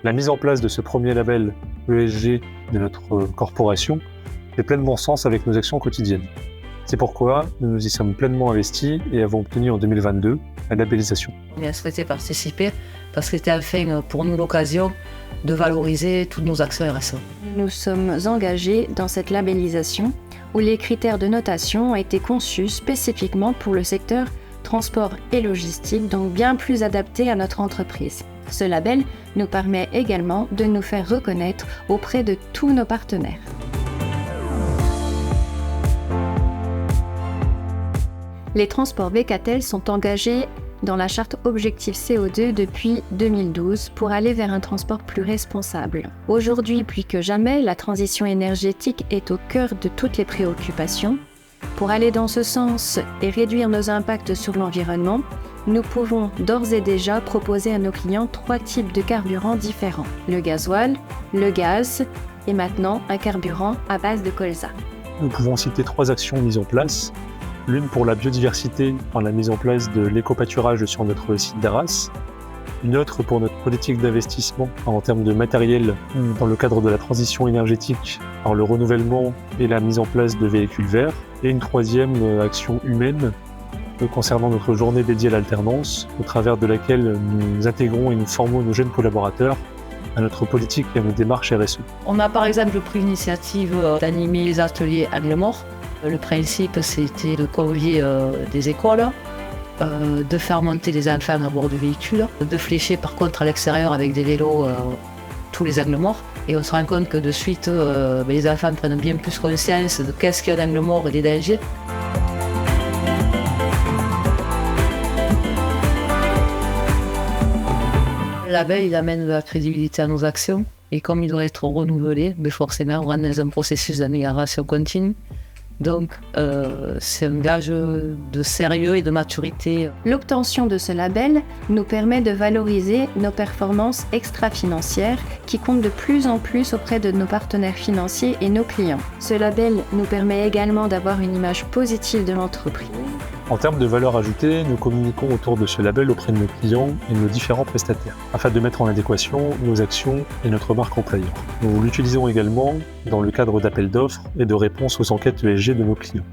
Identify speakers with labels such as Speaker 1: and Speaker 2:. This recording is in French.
Speaker 1: La mise en place de ce premier label ESG de notre corporation fait pleinement sens avec nos actions quotidiennes. C'est pourquoi nous nous y sommes pleinement investis et avons obtenu en 2022 la labellisation.
Speaker 2: On a souhaité participer parce que c'était enfin pour nous l'occasion de valoriser toutes nos actions RSE.
Speaker 3: Nous sommes engagés dans cette labellisation où les critères de notation ont été conçus spécifiquement pour le secteur transport et logistique, donc bien plus adaptés à notre entreprise. Ce label nous permet également de nous faire reconnaître auprès de tous nos partenaires. Les transports Vcatel sont engagés dans la charte Objectif CO2 depuis 2012 pour aller vers un transport plus responsable. Aujourd'hui, plus que jamais, la transition énergétique est au cœur de toutes les préoccupations. Pour aller dans ce sens et réduire nos impacts sur l'environnement, nous pouvons d'ores et déjà proposer à nos clients 3 types de carburants différents. Le gasoil, le gaz et maintenant un carburant à base de colza.
Speaker 1: Nous pouvons citer 3 actions mises en place. L'une pour la biodiversité par la mise en place de l'éco-pâturage sur notre site d'Arras. Une autre pour notre politique d'investissement en termes de matériel dans le cadre de la transition énergétique par le renouvellement et la mise en place de véhicules verts. Et une 3e action humaine concernant notre journée dédiée à l'alternance, au travers de laquelle nous intégrons et nous formons nos jeunes collaborateurs à notre politique et à nos démarches RSE.
Speaker 2: On a par exemple pris l'initiative d'animer les ateliers Angle Mort. Le principe, c'était de convier des écoles, de faire monter les enfants à bord du véhicule, de flécher par contre à l'extérieur avec des vélos tous les angles morts. Et on se rend compte que de suite, les enfants prennent bien plus conscience de qu'est-ce qu'il y a d'angle mort et des dangers. Le label, il amène de la crédibilité à nos actions. Et comme il doit être renouvelé, mais forcément, on rentre dans un processus d'amélioration continue. Donc, c'est un gage de sérieux et de maturité.
Speaker 3: L'obtention de ce label nous permet de valoriser nos performances extra-financières qui comptent de plus en plus auprès de nos partenaires financiers et nos clients. Ce label nous permet également d'avoir une image positive de l'entreprise.
Speaker 1: En termes de valeur ajoutée, nous communiquons autour de ce label auprès de nos clients et de nos différents prestataires, afin de mettre en adéquation nos actions et notre marque employeur. Nous l'utilisons également dans le cadre d'appels d'offres et de réponses aux enquêtes ESG de nos clients.